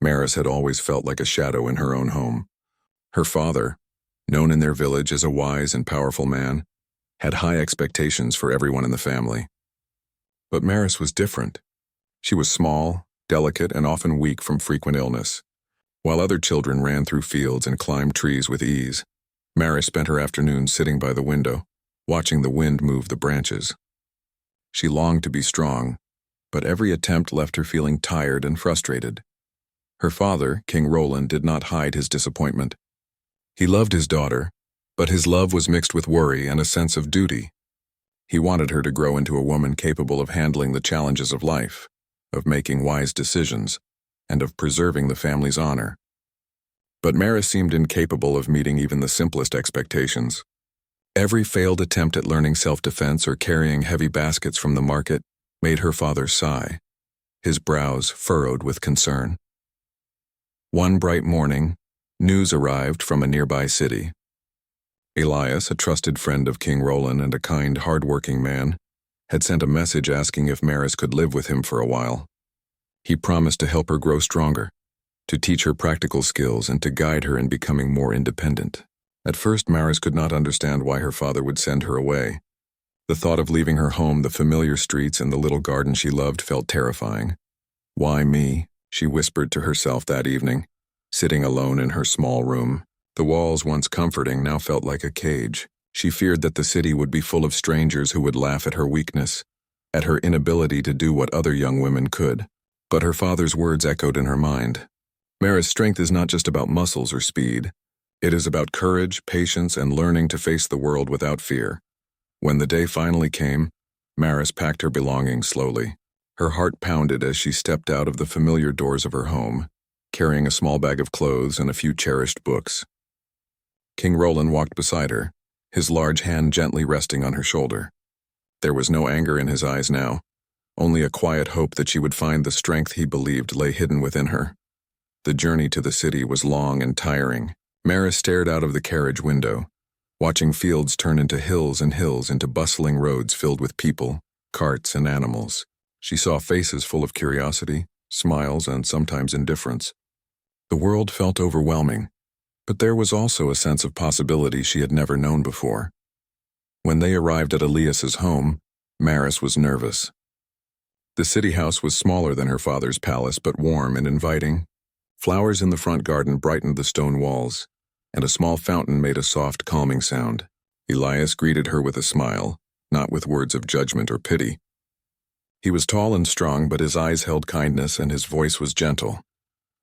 Maris had always felt like a shadow in her own home. Her father, known in their village as a wise and powerful man, had high expectations for everyone in the family. But Maris was different. She was small, delicate, and often weak from frequent illness. While other children ran through fields and climbed trees with ease, Maris spent her afternoons sitting by the window, watching the wind move the branches. She longed to be strong, but every attempt left her feeling tired and frustrated. Her father, King Roland, did not hide his disappointment. He loved his daughter, but his love was mixed with worry and a sense of duty. He wanted her to grow into a woman capable of handling the challenges of life, of making wise decisions, and of preserving the family's honor. But Maris seemed incapable of meeting even the simplest expectations. Every failed attempt at learning self-defense or carrying heavy baskets from the market made her father sigh, his brows furrowed with concern. One bright morning, news arrived from a nearby city. Elias, a trusted friend of King Roland and a kind, hard-working man, had sent a message asking if Maris could live with him for a while. He promised to help her grow stronger, to teach her practical skills and to guide her in becoming more independent. At first, Maris could not understand why her father would send her away. The thought of leaving her home, the familiar streets, and the little garden she loved felt terrifying. "Why me?" she whispered to herself that evening, sitting alone in her small room. The walls, once comforting, now felt like a cage. She feared that the city would be full of strangers who would laugh at her weakness, at her inability to do what other young women could. But her father's words echoed in her mind. Maris' strength is not just about muscles or speed. It is about courage, patience, and learning to face the world without fear. When the day finally came, Maris packed her belongings slowly. Her heart pounded as she stepped out of the familiar doors of her home, carrying a small bag of clothes and a few cherished books. King Roland walked beside her, his large hand gently resting on her shoulder. There was no anger in his eyes now, only a quiet hope that she would find the strength he believed lay hidden within her. The journey to the city was long and tiring. Maris stared out of the carriage window, watching fields turn into hills and hills into bustling roads filled with people, carts, and animals. She saw faces full of curiosity, smiles, and sometimes indifference. The world felt overwhelming, but there was also a sense of possibility she had never known before. When they arrived at Elias's home, Maris was nervous. The city house was smaller than her father's palace, but warm and inviting. Flowers in the front garden brightened the stone walls, and a small fountain made a soft, calming sound. Elias greeted her with a smile, not with words of judgment or pity. He was tall and strong, but his eyes held kindness and his voice was gentle.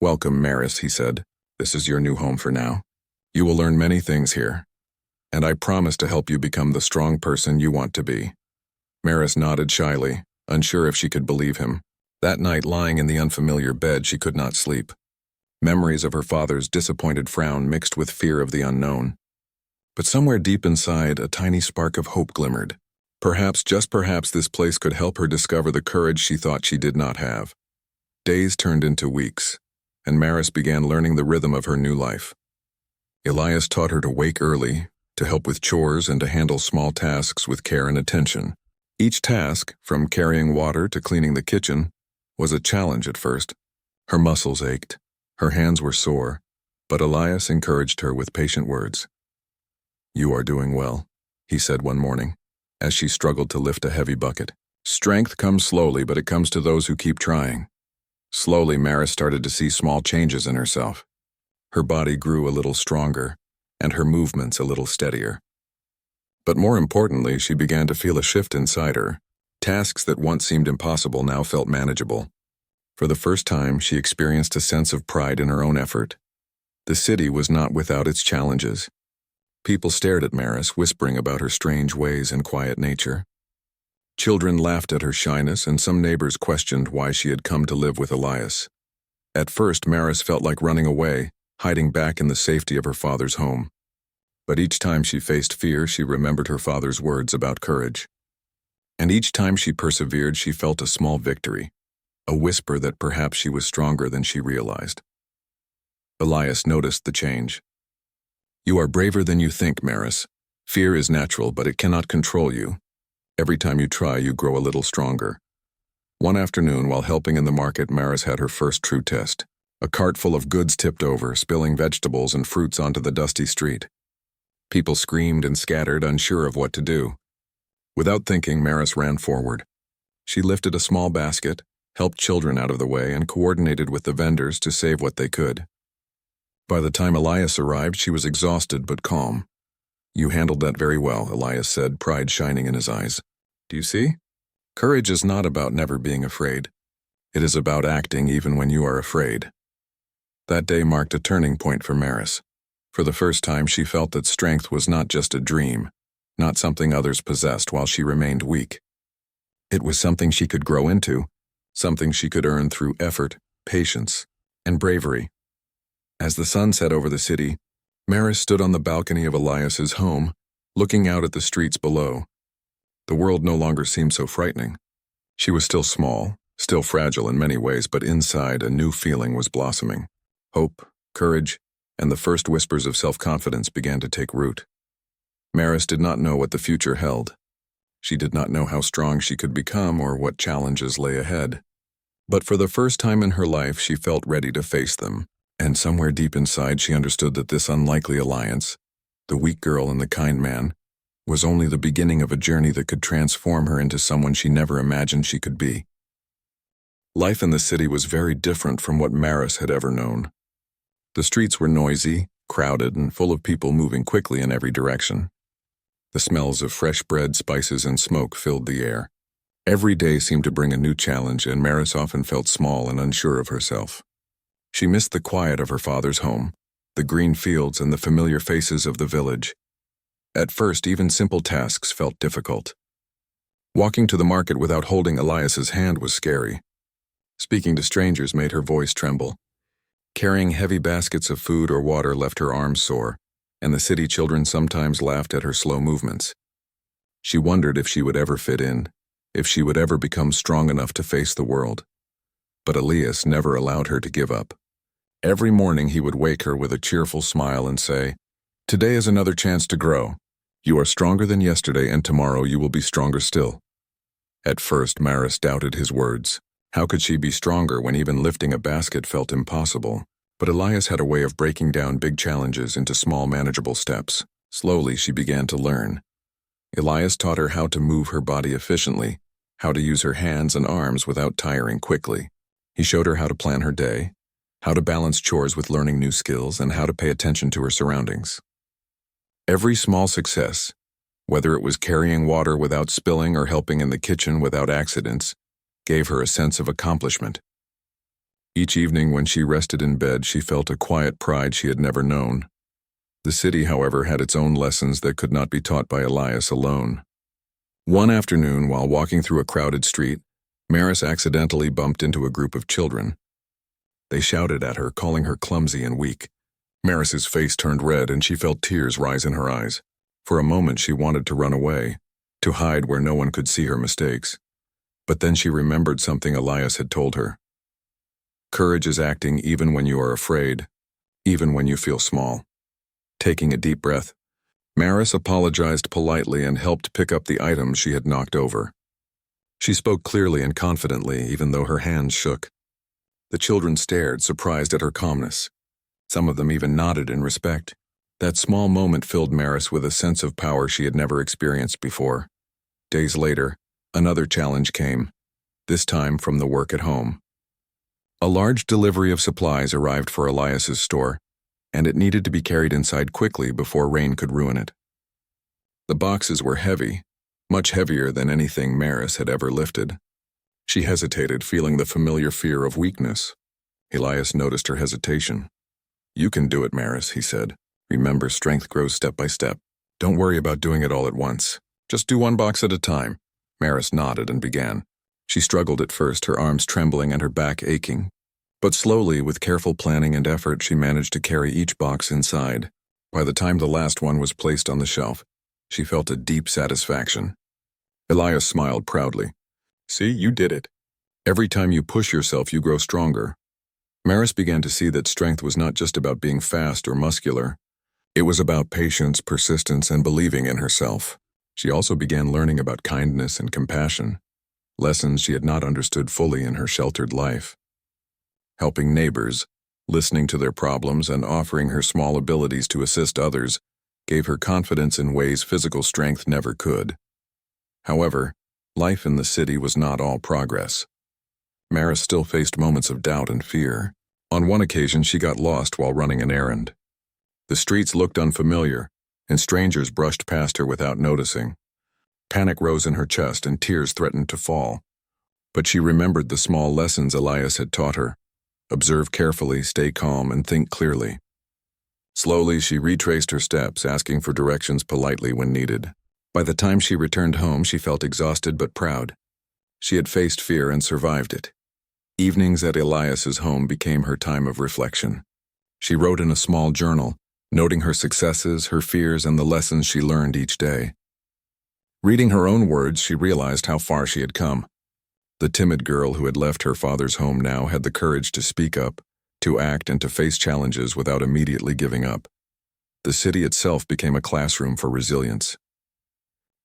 "Welcome, Maris," he said. "This is your new home for now. You will learn many things here, and I promise to help you become the strong person you want to be." Maris nodded shyly, unsure if she could believe him. That night, lying in the unfamiliar bed, she could not sleep. Memories of her father's disappointed frown mixed with fear of the unknown. But somewhere deep inside, a tiny spark of hope glimmered. Perhaps, just perhaps, this place could help her discover the courage she thought she did not have. Days turned into weeks, and Maris began learning the rhythm of her new life. Elias taught her to wake early, to help with chores, and to handle small tasks with care and attention. Each task, from carrying water to cleaning the kitchen, was a challenge at first. Her muscles ached. Her hands were sore, but Elias encouraged her with patient words. "You are doing well," he said one morning, as she struggled to lift a heavy bucket. "Strength comes slowly, but it comes to those who keep trying." Slowly, Maris started to see small changes in herself. Her body grew a little stronger, and her movements a little steadier. But more importantly, she began to feel a shift inside her. Tasks that once seemed impossible now felt manageable. For the first time, she experienced a sense of pride in her own effort. The city was not without its challenges. People stared at Maris, whispering about her strange ways and quiet nature. Children laughed at her shyness, and some neighbors questioned why she had come to live with Elias. At first, Maris felt like running away, hiding back in the safety of her father's home. But each time she faced fear, she remembered her father's words about courage. And each time she persevered, she felt a small victory. A whisper that perhaps she was stronger than she realized. Elias noticed the change. "You are braver than you think, Maris. Fear is natural, but it cannot control you. Every time you try, you grow a little stronger." One afternoon, while helping in the market, Maris had her first true test. A cart full of goods tipped over, spilling vegetables and fruits onto the dusty street. People screamed and scattered, unsure of what to do. Without thinking, Maris ran forward. She lifted a small basket, helped children out of the way, and coordinated with the vendors to save what they could. By the time Elias arrived, she was exhausted but calm. "You handled that very well," Elias said, pride shining in his eyes. "Do you see? Courage is not about never being afraid. It is about acting even when you are afraid." That day marked a turning point for Maris. For the first time, she felt that strength was not just a dream, not something others possessed while she remained weak. It was something she could grow into, something she could earn through effort, patience, and bravery. As the sun set over the city, Maris stood on the balcony of Elias's home, looking out at the streets below. The world no longer seemed so frightening. She was still small, still fragile in many ways, but inside a new feeling was blossoming. Hope, courage, and the first whispers of self-confidence began to take root. Maris did not know what the future held. She did not know how strong she could become or what challenges lay ahead. But for the first time in her life, she felt ready to face them. And somewhere deep inside, she understood that this unlikely alliance, the weak girl and the kind man, was only the beginning of a journey that could transform her into someone she never imagined she could be. Life in the city was very different from what Maris had ever known. The streets were noisy, crowded, and full of people moving quickly in every direction. The smells of fresh bread, spices, and smoke filled the air. Every day seemed to bring a new challenge, and Maris often felt small and unsure of herself. She missed the quiet of her father's home, the green fields, and the familiar faces of the village. At first, even simple tasks felt difficult. Walking to the market without holding Elias's hand was scary. Speaking to strangers made her voice tremble. Carrying heavy baskets of food or water left her arms sore, and the city children sometimes laughed at her slow movements. She wondered if she would ever fit in, if she would ever become strong enough to face the world. But Elias never allowed her to give up. Every morning he would wake her with a cheerful smile and say, "Today is another chance to grow. You are stronger than yesterday, and tomorrow you will be stronger still." At first, Maris doubted his words. How could she be stronger when even lifting a basket felt impossible? But Elias had a way of breaking down big challenges into small, manageable steps. Slowly, she began to learn. Elias taught her how to move her body efficiently, how to use her hands and arms without tiring quickly. He showed her how to plan her day, how to balance chores with learning new skills, and how to pay attention to her surroundings. Every small success, whether it was carrying water without spilling or helping in the kitchen without accidents, gave her a sense of accomplishment. Each evening when she rested in bed, she felt a quiet pride she had never known. The city, however, had its own lessons that could not be taught by Elias alone. One afternoon, while walking through a crowded street, Maris accidentally bumped into a group of children. They shouted at her, calling her clumsy and weak. Maris's face turned red and she felt tears rise in her eyes. For a moment she wanted to run away, to hide where no one could see her mistakes. But then she remembered something Elias had told her. Courage is acting even when you are afraid, even when you feel small. Taking a deep breath, Maris apologized politely and helped pick up the items she had knocked over. She spoke clearly and confidently, even though her hands shook. The children stared, surprised at her calmness. Some of them even nodded in respect. That small moment filled Maris with a sense of power she had never experienced before. Days later, another challenge came, this time from the work at home. A large delivery of supplies arrived for Elias's store, and it needed to be carried inside quickly before rain could ruin it. The boxes were heavy, much heavier than anything Maris had ever lifted. She hesitated, feeling the familiar fear of weakness. Elias noticed her hesitation. "You can do it, Maris," he said. "Remember, strength grows step by step. Don't worry about doing it all at once. Just do one box at a time." Maris nodded and began. She struggled at first, her arms trembling and her back aching. But slowly, with careful planning and effort, she managed to carry each box inside. By the time the last one was placed on the shelf, she felt a deep satisfaction. Elias smiled proudly. "See, you did it. Every time you push yourself, you grow stronger." Maris began to see that strength was not just about being fast or muscular. It was about patience, persistence, and believing in herself. She also began learning about kindness and compassion, lessons she had not understood fully in her sheltered life. Helping neighbors, Listening to their problems and offering her small abilities to assist others gave her confidence in ways physical strength never could. However, life in the city was not all progress. Maris still faced moments of doubt and fear. On one occasion, she got lost while running an errand. The streets looked unfamiliar, and strangers brushed past her without noticing. Panic rose in her chest and tears threatened to fall. But she remembered the small lessons Elias had taught her. Observe carefully, stay calm, and think clearly. Slowly, she retraced her steps, asking for directions politely when needed. By the time she returned home, she felt exhausted but proud. She had faced fear and survived it. Evenings at Elias's home became her time of reflection. She wrote in a small journal, noting her successes, her fears, and the lessons she learned each day. Reading her own words, she realized how far she had come. The timid girl who had left her father's home now had the courage to speak up, to act, and to face challenges without immediately giving up. The city itself became a classroom for resilience.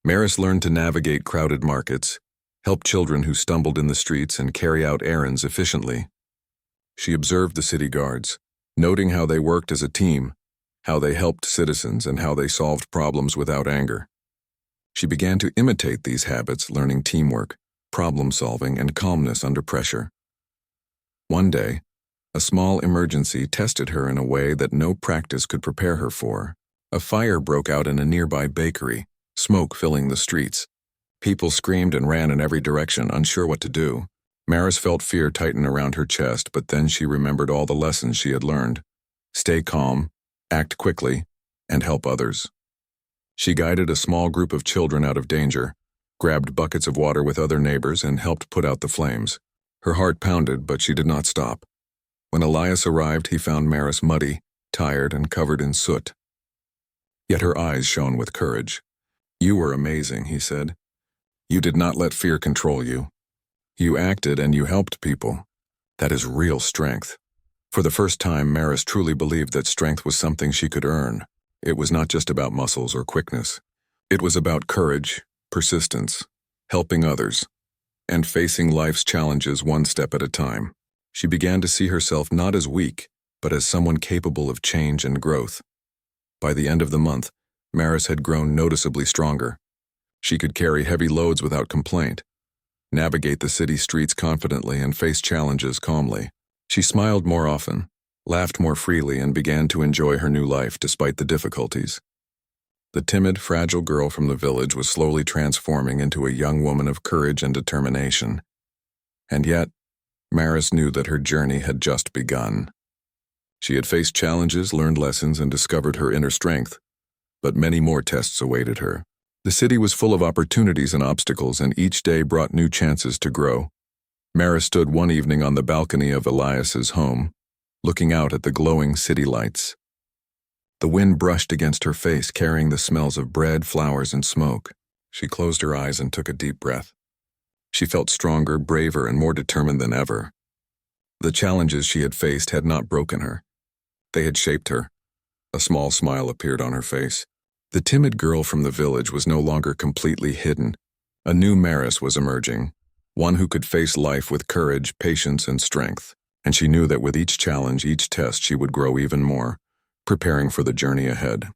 Maris learned to navigate crowded markets, help children who stumbled in the streets, and carry out errands efficiently. She observed the city guards, noting how they worked as a team, how they helped citizens, and how they solved problems without anger. She began to imitate these habits, learning teamwork, problem-solving, and calmness under pressure. One day, a small emergency tested her in a way that no practice could prepare her for. A fire broke out in a nearby bakery, smoke filling the streets. People screamed and ran in every direction, unsure what to do. Maris felt fear tighten around her chest, but then she remembered all the lessons she had learned. Stay calm, act quickly, and help others. She guided a small group of children out of danger, grabbed buckets of water with other neighbors, and helped put out the flames. Her heart pounded, but she did not stop. When Elias arrived, he found Maris muddy, tired, and covered in soot. Yet her eyes shone with courage. "You were amazing," he said. "You did not let fear control you. You acted and you helped people. That is real strength." For the first time, Maris truly believed that strength was something she could earn. It was not just about muscles or quickness. It was about courage, persistence, helping others, and facing life's challenges one step at a time. She began to see herself not as weak, but as someone capable of change and growth. By the end of the month, Maris had grown noticeably stronger. She could carry heavy loads without complaint, navigate the city streets confidently, and face challenges calmly. She smiled more often, laughed more freely, and began to enjoy her new life despite the difficulties. The timid, fragile girl from the village was slowly transforming into a young woman of courage and determination. And yet, Maris knew that her journey had just begun. She had faced challenges, learned lessons, and discovered her inner strength, but many more tests awaited her. The city was full of opportunities and obstacles, and each day brought new chances to grow. Maris stood one evening on the balcony of Elias's home, looking out at the glowing city lights. The wind brushed against her face, carrying the smells of bread, flowers, and smoke. She closed her eyes and took a deep breath. She felt stronger, braver, and more determined than ever. The challenges she had faced had not broken her. They had shaped her. A small smile appeared on her face. The timid girl from the village was no longer completely hidden. A new Maris was emerging, one who could face life with courage, patience, and strength. And she knew that with each challenge, each test, she would grow even more, preparing for the journey ahead.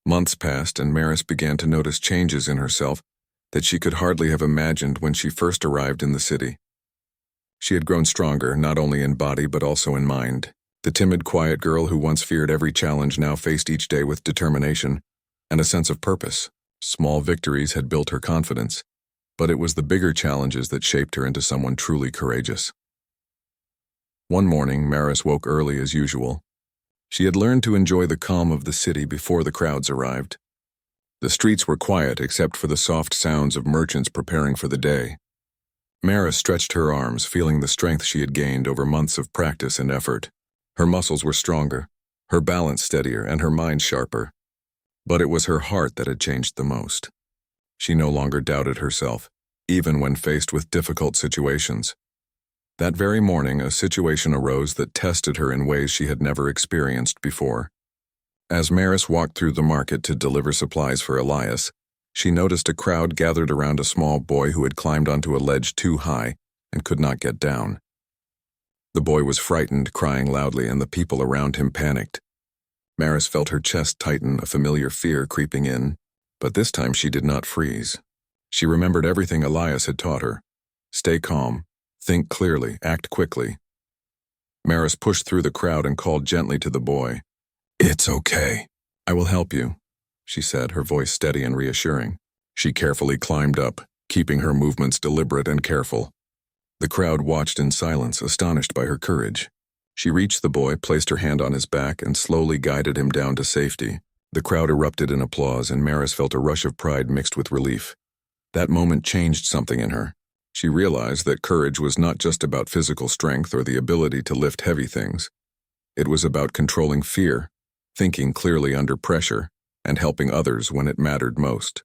Months passed, and Maris began to notice changes in herself that she could hardly have imagined when she first arrived in the city. She had grown stronger, not only in body but also in mind. The timid, quiet girl who once feared every challenge now faced each day with determination and a sense of purpose. Small victories had built her confidence, but it was the bigger challenges that shaped her into someone truly courageous. One morning, Maris woke early as usual. She had learned to enjoy the calm of the city before the crowds arrived. The streets were quiet except for the soft sounds of merchants preparing for the day. Maris stretched her arms, feeling the strength she had gained over months of practice and effort. Her muscles were stronger, her balance steadier, and her mind sharper. But it was her heart that had changed the most. She no longer doubted herself, even when faced with difficult situations. That very morning, a situation arose that tested her in ways she had never experienced before. As Maris walked through the market to deliver supplies for Elias, she noticed a crowd gathered around a small boy who had climbed onto a ledge too high and could not get down. The boy was frightened, crying loudly, and the people around him panicked. Maris felt her chest tighten, a familiar fear creeping in, but this time she did not freeze. She remembered everything Elias had taught her. Stay calm, think clearly, act quickly. Maris pushed through the crowd and called gently to the boy. "It's okay. I will help you," she said, her voice steady and reassuring. She carefully climbed up, keeping her movements deliberate and careful. The crowd watched in silence, astonished by her courage. She reached the boy, placed her hand on his back, and slowly guided him down to safety. The crowd erupted in applause, and Maris felt a rush of pride mixed with relief. That moment changed something in her. She realized that courage was not just about physical strength or the ability to lift heavy things. It was about controlling fear, thinking clearly under pressure, and helping others when it mattered most.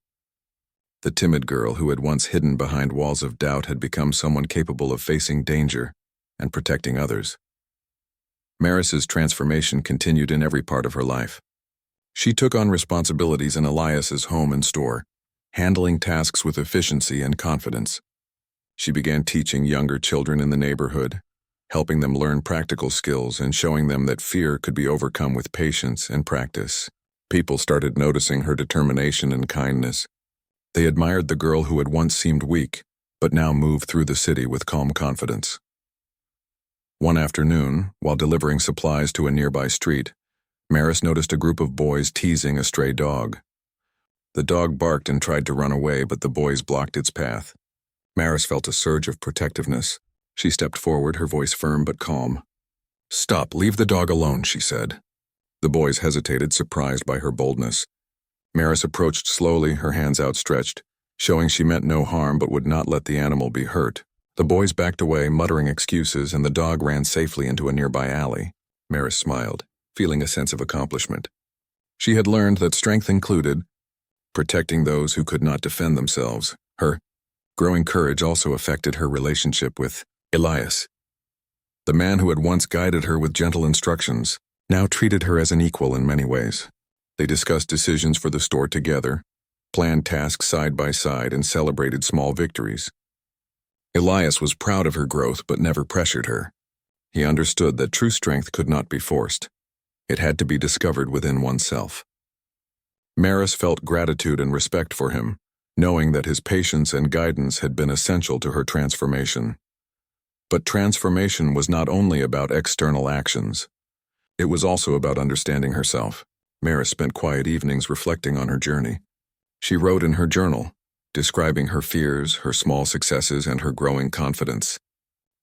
The timid girl who had once hidden behind walls of doubt had become someone capable of facing danger and protecting others. Maris's transformation continued in every part of her life. She took on responsibilities in Elias's home and store, handling tasks with efficiency and confidence. She began teaching younger children in the neighborhood, helping them learn practical skills and showing them that fear could be overcome with patience and practice. People started noticing her determination and kindness. They admired the girl who had once seemed weak, but now moved through the city with calm confidence. One afternoon, while delivering supplies to a nearby street, Maris noticed a group of boys teasing a stray dog. The dog barked and tried to run away, but the boys blocked its path. Maris felt a surge of protectiveness. She stepped forward, her voice firm but calm. "Stop, leave the dog alone," she said. The boys hesitated, surprised by her boldness. Maris approached slowly, her hands outstretched, showing she meant no harm but would not let the animal be hurt. The boys backed away, muttering excuses, and the dog ran safely into a nearby alley. Maris smiled, feeling a sense of accomplishment. She had learned that strength included protecting those who could not defend themselves. Her growing courage also affected her relationship with Elias. The man who had once guided her with gentle instructions now treated her as an equal in many ways. They discussed decisions for the store together, planned tasks side by side, and celebrated small victories. Elias was proud of her growth but never pressured her. He understood that true strength could not be forced. It had to be discovered within oneself. Maris felt gratitude and respect for him, knowing that his patience and guidance had been essential to her transformation. But transformation was not only about external actions. It was also about understanding herself. Maris spent quiet evenings reflecting on her journey. She wrote in her journal, describing her fears, her small successes, and her growing confidence.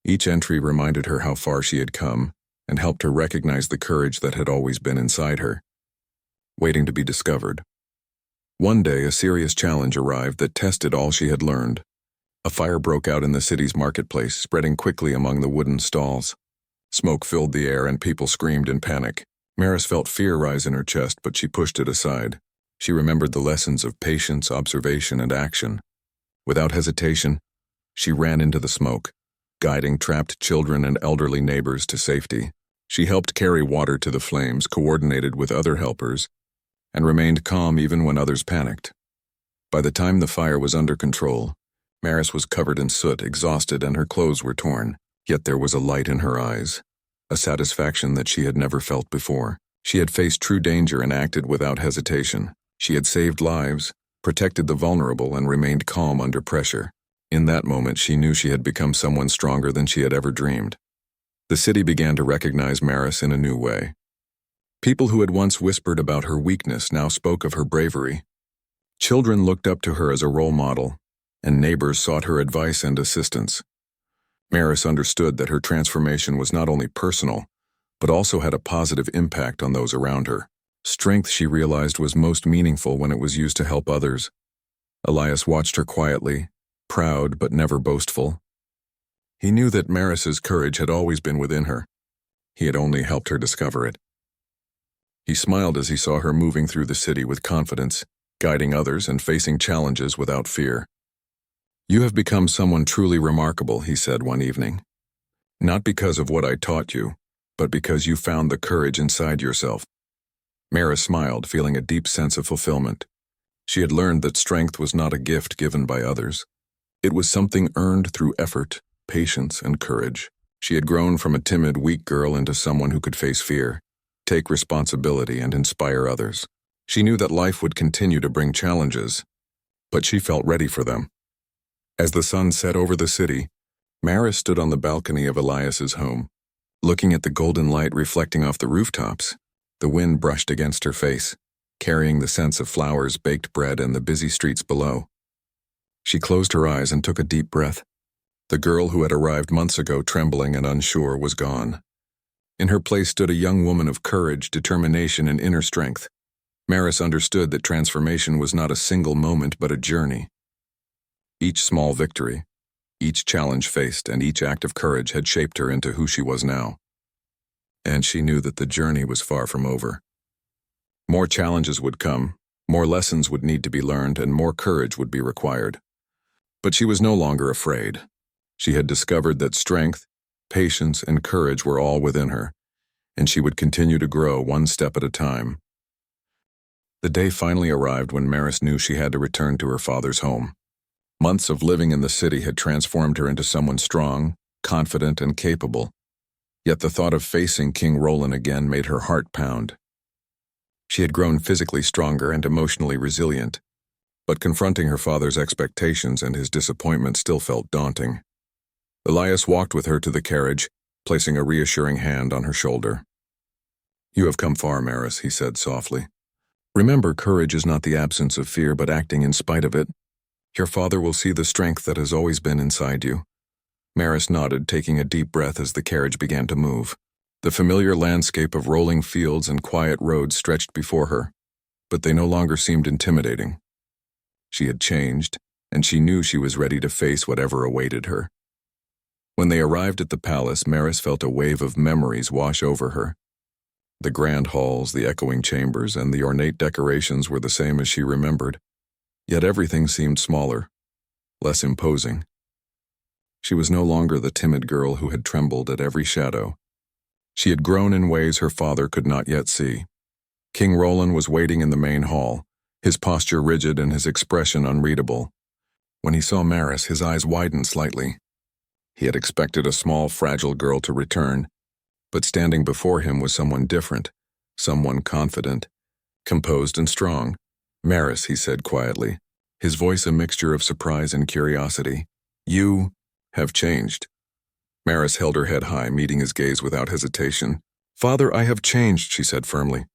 Each entry reminded her how far she had come and helped her recognize the courage that had always been inside her, waiting to be discovered. One day, a serious challenge arrived that tested all she had learned. A fire broke out in the city's marketplace, spreading quickly among the wooden stalls. Smoke filled the air and people screamed in panic. Maris felt fear rise in her chest, but she pushed it aside. She remembered the lessons of patience, observation, and action. Without hesitation, she ran into the smoke, guiding trapped children and elderly neighbors to safety. She helped carry water to the flames, coordinated with other helpers, and remained calm even when others panicked. By the time the fire was under control, Maris was covered in soot, exhausted, and her clothes were torn. Yet there was a light in her eyes, a satisfaction that she had never felt before. She had faced true danger and acted without hesitation. She had saved lives, protected the vulnerable, and remained calm under pressure. In that moment, she knew she had become someone stronger than she had ever dreamed. The city began to recognize Maris in a new way. People who had once whispered about her weakness now spoke of her bravery. Children looked up to her as a role model, and neighbors sought her advice and assistance. Maris understood that her transformation was not only personal, but also had a positive impact on those around her. Strength, she realized, was most meaningful when it was used to help others. Elias watched her quietly, proud but never boastful. He knew that Maris's courage had always been within her. He had only helped her discover it. He smiled as he saw her moving through the city with confidence, guiding others and facing challenges without fear. "You have become someone truly remarkable," he said one evening. "Not because of what I taught you, but because you found the courage inside yourself." Maris smiled, feeling a deep sense of fulfillment. She had learned that strength was not a gift given by others. It was something earned through effort, patience, and courage. She had grown from a timid, weak girl into someone who could face fear, take responsibility, and inspire others. She knew that life would continue to bring challenges, but she felt ready for them. As the sun set over the city, Maris stood on the balcony of Elias's home. Looking at the golden light reflecting off the rooftops, the wind brushed against her face, carrying the scents of flowers, baked bread, and the busy streets below. She closed her eyes and took a deep breath. The girl who had arrived months ago, trembling and unsure, was gone. In her place stood a young woman of courage, determination, and inner strength. Maris understood that transformation was not a single moment but a journey. Each small victory, each challenge faced, and each act of courage had shaped her into who she was now. And she knew that the journey was far from over. More challenges would come, more lessons would need to be learned, and more courage would be required. But she was no longer afraid. She had discovered that strength, patience, and courage were all within her, and she would continue to grow one step at a time. The day finally arrived when Maris knew she had to return to her father's home. Months of living in the city had transformed her into someone strong, confident, and capable. Yet the thought of facing King Roland again made her heart pound. She had grown physically stronger and emotionally resilient, but confronting her father's expectations and his disappointment still felt daunting. Elias walked with her to the carriage, placing a reassuring hand on her shoulder. "You have come far, Maris," he said softly. "Remember, courage is not the absence of fear, but acting in spite of it. Your father will see the strength that has always been inside you." Maris nodded, taking a deep breath as the carriage began to move. The familiar landscape of rolling fields and quiet roads stretched before her, but they no longer seemed intimidating. She had changed, and she knew she was ready to face whatever awaited her. When they arrived at the palace, Maris felt a wave of memories wash over her. The grand halls, the echoing chambers, and the ornate decorations were the same as she remembered. Yet everything seemed smaller, less imposing. She was no longer the timid girl who had trembled at every shadow. She had grown in ways her father could not yet see. King Roland was waiting in the main hall, his posture rigid and his expression unreadable. When he saw Maris, his eyes widened slightly. He had expected a small, fragile girl to return, but standing before him was someone different, someone confident, composed and strong. "Maris," he said quietly, his voice a mixture of surprise and curiosity. "You have changed." Maris held her head high, meeting his gaze without hesitation. "Father, I have changed," she said firmly.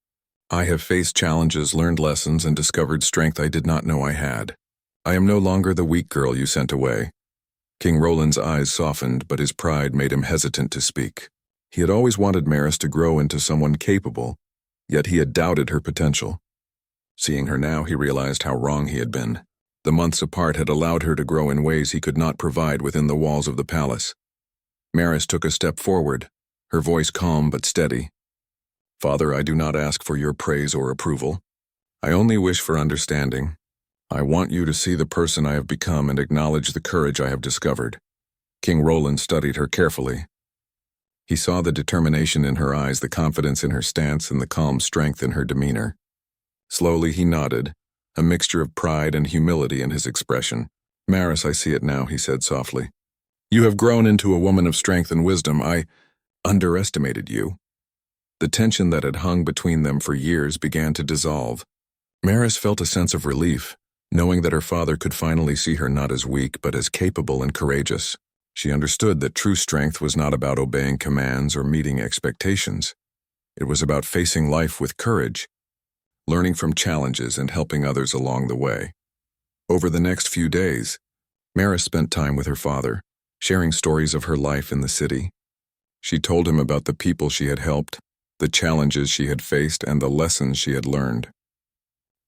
"I have faced challenges, learned lessons, and discovered strength I did not know I had. I am no longer the weak girl you sent away." King Roland's eyes softened, but his pride made him hesitant to speak. He had always wanted Maris to grow into someone capable, yet he had doubted her potential. Seeing her now, he realized how wrong he had been. The months apart had allowed her to grow in ways he could not provide within the walls of the palace. Maris took a step forward, her voice calm but steady. "Father, I do not ask for your praise or approval. I only wish for understanding. I want you to see the person I have become and acknowledge the courage I have discovered." King Roland studied her carefully. He saw the determination in her eyes, the confidence in her stance, and the calm strength in her demeanor. Slowly he nodded, a mixture of pride and humility in his expression. "Maris, I see it now," he said softly. "You have grown into a woman of strength and wisdom. I underestimated you." The tension that had hung between them for years began to dissolve. Maris felt a sense of relief, knowing that her father could finally see her not as weak but as capable and courageous. She understood that true strength was not about obeying commands or meeting expectations. It was about facing life with courage, learning from challenges and helping others along the way. Over the next few days, Maris spent time with her father, sharing stories of her life in the city. She told him about the people she had helped, the challenges she had faced, and the lessons she had learned.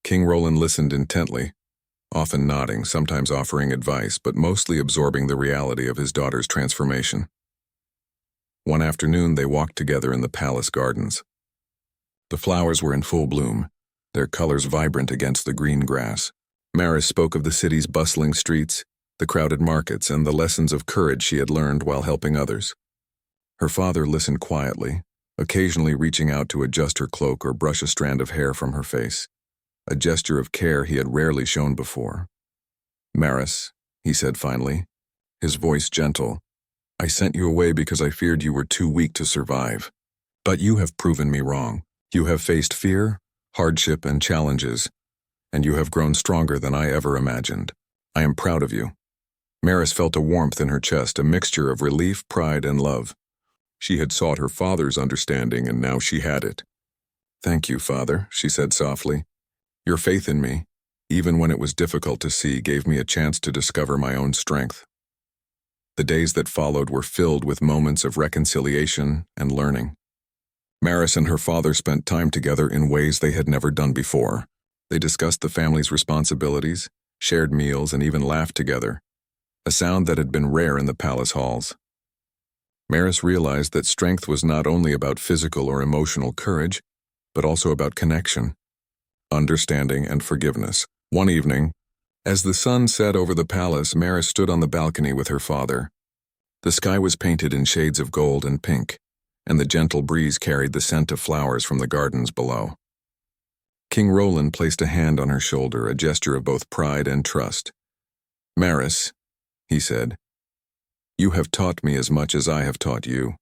King Roland listened intently, often nodding, sometimes offering advice, but mostly absorbing the reality of his daughter's transformation. One afternoon, they walked together in the palace gardens. The flowers were in full bloom, their colors vibrant against the green grass. Maris spoke of the city's bustling streets, the crowded markets, and the lessons of courage she had learned while helping others. Her father listened quietly, occasionally reaching out to adjust her cloak or brush a strand of hair from her face, a gesture of care he had rarely shown before. "Maris," he said finally, his voice gentle, I sent you away because I feared you were too weak to survive. But you have proven me wrong. You have faced fear, hardship, and challenges, and you have grown stronger than I ever imagined. I am proud of you." Maris felt a warmth in her chest, a mixture of relief, pride, and love. She had sought her father's understanding, and now she had it. "Thank you, Father," she said softly. "Your faith in me, even when it was difficult to see, gave me a chance to discover my own strength." The days that followed were filled with moments of reconciliation and learning. Maris and her father spent time together in ways they had never done before. They discussed the family's responsibilities, shared meals, and even laughed together, a sound that had been rare in the palace halls. Maris realized that strength was not only about physical or emotional courage, but also about connection, understanding, and forgiveness. One evening, as the sun set over the palace, Maris stood on the balcony with her father. The sky was painted in shades of gold and pink, and the gentle breeze carried the scent of flowers from the gardens below. King Roland placed a hand on her shoulder, a gesture of both pride and trust. "Maris," he said, "you have taught me as much as I have taught you.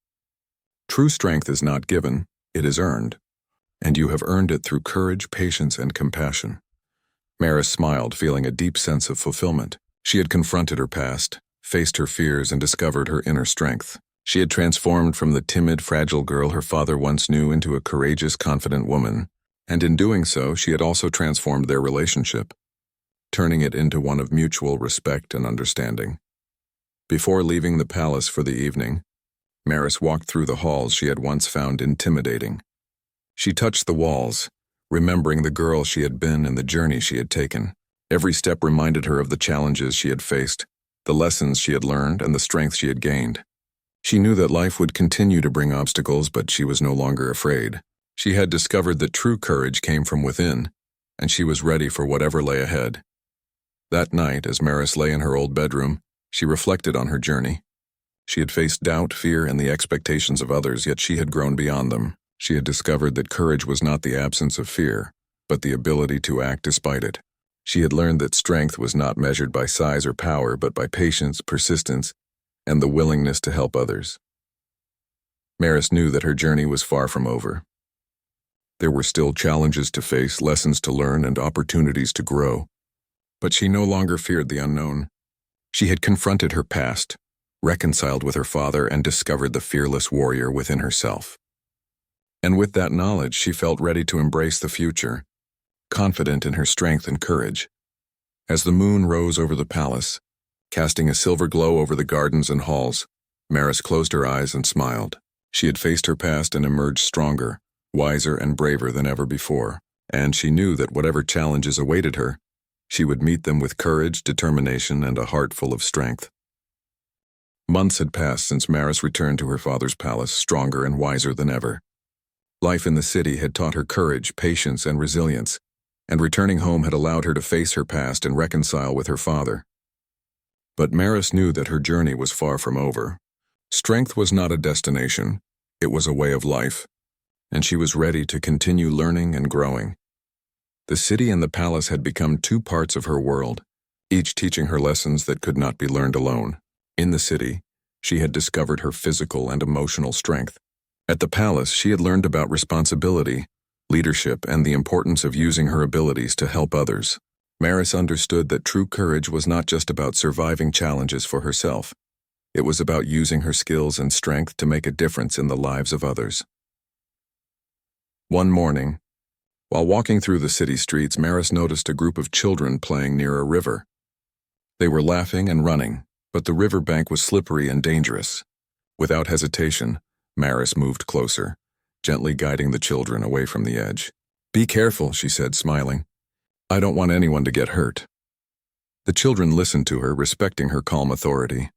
True strength is not given, it is earned, and you have earned it through courage, patience, and compassion." Maris smiled, feeling a deep sense of fulfillment. She had confronted her past, faced her fears, and discovered her inner strength. She had transformed from the timid, fragile girl her father once knew into a courageous, confident woman, and in doing so, she had also transformed their relationship, turning it into one of mutual respect and understanding. Before leaving the palace for the evening, Maris walked through the halls she had once found intimidating. She touched the walls, remembering the girl she had been and the journey she had taken. Every step reminded her of the challenges she had faced, the lessons she had learned, and the strength she had gained. She knew that life would continue to bring obstacles, but she was no longer afraid. She had discovered that true courage came from within, and she was ready for whatever lay ahead. That night, as Maris lay in her old bedroom, she reflected on her journey. She had faced doubt, fear, and the expectations of others, yet she had grown beyond them. She had discovered that courage was not the absence of fear, but the ability to act despite it. She had learned that strength was not measured by size or power, but by patience, persistence, and the willingness to help others. Maris knew that her journey was far from over. There were still challenges to face, lessons to learn, and opportunities to grow. But she no longer feared the unknown. She had confronted her past, reconciled with her father, and discovered the fearless warrior within herself. And with that knowledge, she felt ready to embrace the future, confident in her strength and courage. As the moon rose over the palace, casting a silver glow over the gardens and halls, Maris closed her eyes and smiled. She had faced her past and emerged stronger, wiser, and braver than ever before, and she knew that whatever challenges awaited her, she would meet them with courage, determination, and a heart full of strength. Months had passed since Maris returned to her father's palace, stronger and wiser than ever. Life in the city had taught her courage, patience, and resilience, and returning home had allowed her to face her past and reconcile with her father. But Maris knew that her journey was far from over. Strength was not a destination, it was a way of life, and she was ready to continue learning and growing. The city and the palace had become two parts of her world, each teaching her lessons that could not be learned alone. In the city, she had discovered her physical and emotional strength. At the palace, she had learned about responsibility, leadership, and the importance of using her abilities to help others. Maris understood that true courage was not just about surviving challenges for herself. It was about using her skills and strength to make a difference in the lives of others. One morning, while walking through the city streets, Maris noticed a group of children playing near a river. They were laughing and running, but the river bank was slippery and dangerous. Without hesitation, Maris moved closer, gently guiding the children away from the edge. "Be careful," she said, smiling. "I don't want anyone to get hurt." The children listened to her, respecting her calm authority.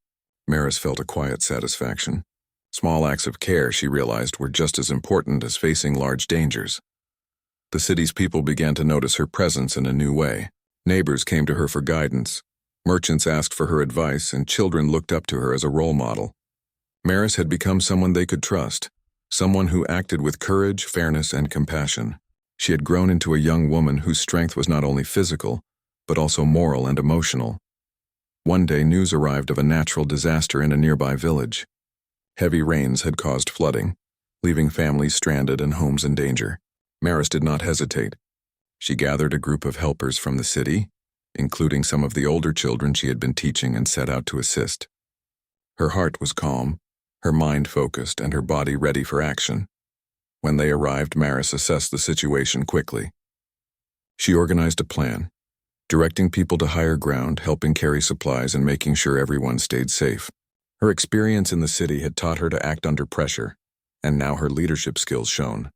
Maris felt a quiet satisfaction. Small acts of care, she realized, were just as important as facing large dangers. The city's people began to notice her presence in a new way. Neighbors came to her for guidance, merchants asked for her advice, and children looked up to her as a role model. Maris had become someone they could trust, someone who acted with courage, fairness, and compassion. She had grown into a young woman whose strength was not only physical, but also moral and emotional. One day, news arrived of a natural disaster in a nearby village. Heavy rains had caused flooding, leaving families stranded and homes in danger. Maris did not hesitate. She gathered a group of helpers from the city, including some of the older children she had been teaching, and set out to assist. Her heart was calm, her mind focused, and her body ready for action. When they arrived, Maris assessed the situation quickly. She organized a plan, directing people to higher ground, helping carry supplies, and making sure everyone stayed safe. Her experience in the city had taught her to act under pressure, and now her leadership skills shone.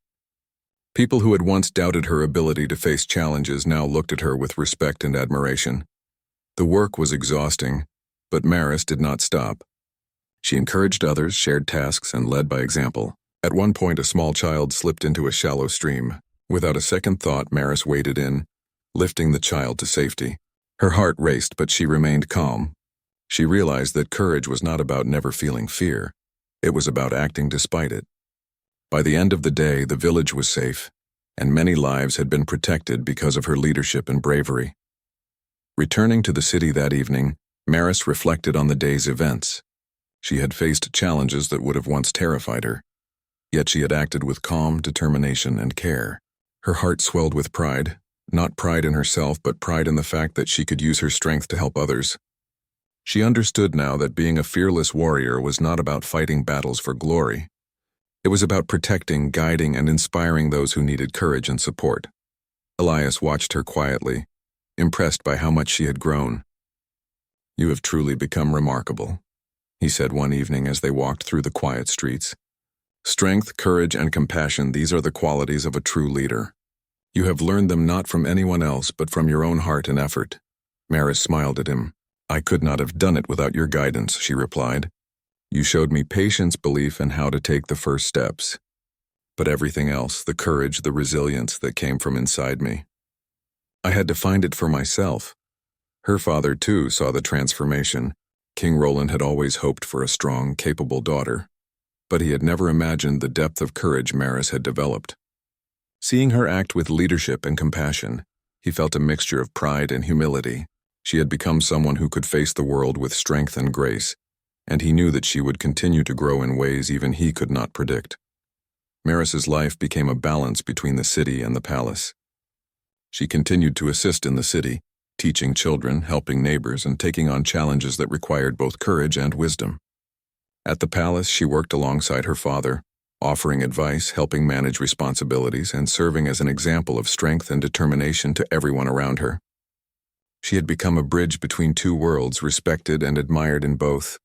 People who had once doubted her ability to face challenges now looked at her with respect and admiration. The work was exhausting, but Maris did not stop. She encouraged others, shared tasks, and led by example. At one point, a small child slipped into a shallow stream. Without a second thought, Maris waded in, lifting the child to safety. Her heart raced, but she remained calm. She realized that courage was not about never feeling fear. It was about acting despite it. By the end of the day, the village was safe, and many lives had been protected because of her leadership and bravery. Returning to the city that evening, Maris reflected on the day's events. She had faced challenges that would have once terrified her, yet she had acted with calm, determination, and care. Her heart swelled with pride, not pride in herself, but pride in the fact that she could use her strength to help others. She understood now that being a fearless warrior was not about fighting battles for glory. It was about protecting, guiding, and inspiring those who needed courage and support. Elias watched her quietly, impressed by how much she had grown. "You have truly become remarkable," he said one evening as they walked through the quiet streets. "Strength, courage, and compassion, these are the qualities of a true leader. You have learned them not from anyone else, but from your own heart and effort." Maris smiled at him. "I could not have done it without your guidance," she replied. "You showed me patience, belief, and how to take the first steps. But everything else, the courage, the resilience that came from inside me, I had to find it for myself." Her father, too, saw the transformation. King Roland had always hoped for a strong, capable daughter, but he had never imagined the depth of courage Maris had developed. Seeing her act with leadership and compassion, he felt a mixture of pride and humility. She had become someone who could face the world with strength and grace, and he knew that she would continue to grow in ways even he could not predict. Maris's life became a balance between the city and the palace. She continued to assist in the city, teaching children, helping neighbors, and taking on challenges that required both courage and wisdom. At the palace, she worked alongside her father, offering advice, helping manage responsibilities, and serving as an example of strength and determination to everyone around her. She had become a bridge between two worlds, respected and admired in both.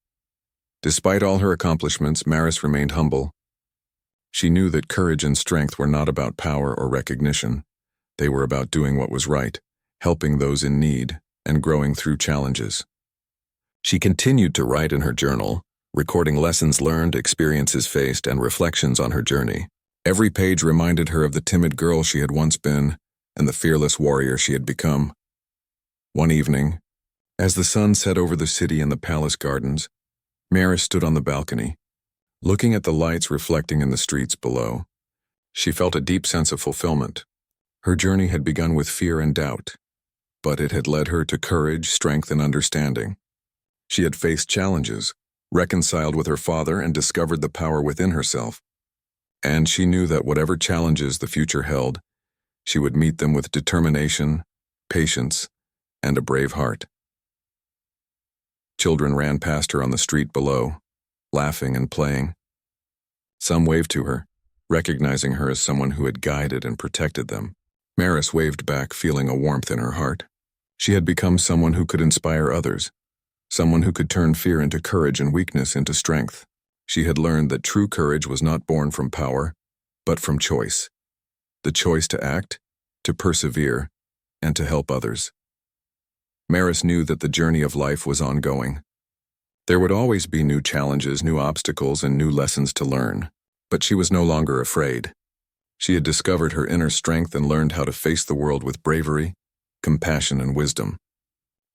Despite all her accomplishments, Maris remained humble. She knew that courage and strength were not about power or recognition. They were about doing what was right, helping those in need, and growing through challenges. She continued to write in her journal, recording lessons learned, experiences faced, and reflections on her journey. Every page reminded her of the timid girl she had once been and the fearless warrior she had become. One evening, as the sun set over the city and the palace gardens, Maris stood on the balcony, looking at the lights reflecting in the streets below. She felt a deep sense of fulfillment. Her journey had begun with fear and doubt, but it had led her to courage, strength, and understanding. She had faced challenges, reconciled with her father, and discovered the power within herself. And she knew that whatever challenges the future held, she would meet them with determination, patience, and a brave heart. Children ran past her on the street below, laughing and playing. Some waved to her, recognizing her as someone who had guided and protected them. Maris waved back, feeling a warmth in her heart. She had become someone who could inspire others, someone who could turn fear into courage and weakness into strength. She had learned that true courage was not born from power, but from choice. The choice to act, to persevere, and to help others. Maris knew that the journey of life was ongoing. There would always be new challenges, new obstacles, and new lessons to learn, but she was no longer afraid. She had discovered her inner strength and learned how to face the world with bravery, compassion, and wisdom.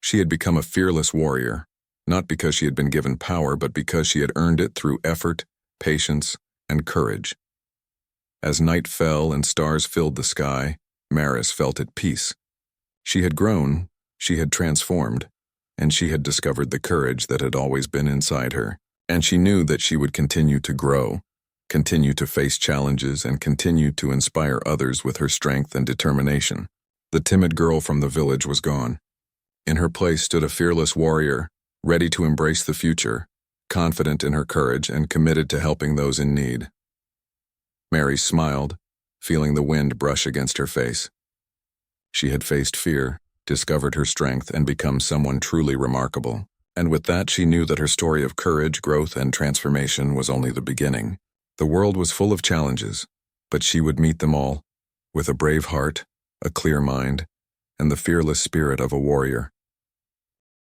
She had become a fearless warrior, not because she had been given power, but because she had earned it through effort, patience, and courage. As night fell and stars filled the sky, Maris felt at peace. She had grown, she had transformed, and she had discovered the courage that had always been inside her. And she knew that she would continue to grow, continue to face challenges, and continue to inspire others with her strength and determination. The timid girl from the village was gone. In her place stood a fearless warrior, ready to embrace the future, confident in her courage and committed to helping those in need. Mary smiled, feeling the wind brush against her face. She had faced fear, discovered her strength, and become someone truly remarkable. And with that, she knew that her story of courage, growth, and transformation was only the beginning. The world was full of challenges, but she would meet them all, with a brave heart, a clear mind, and the fearless spirit of a warrior.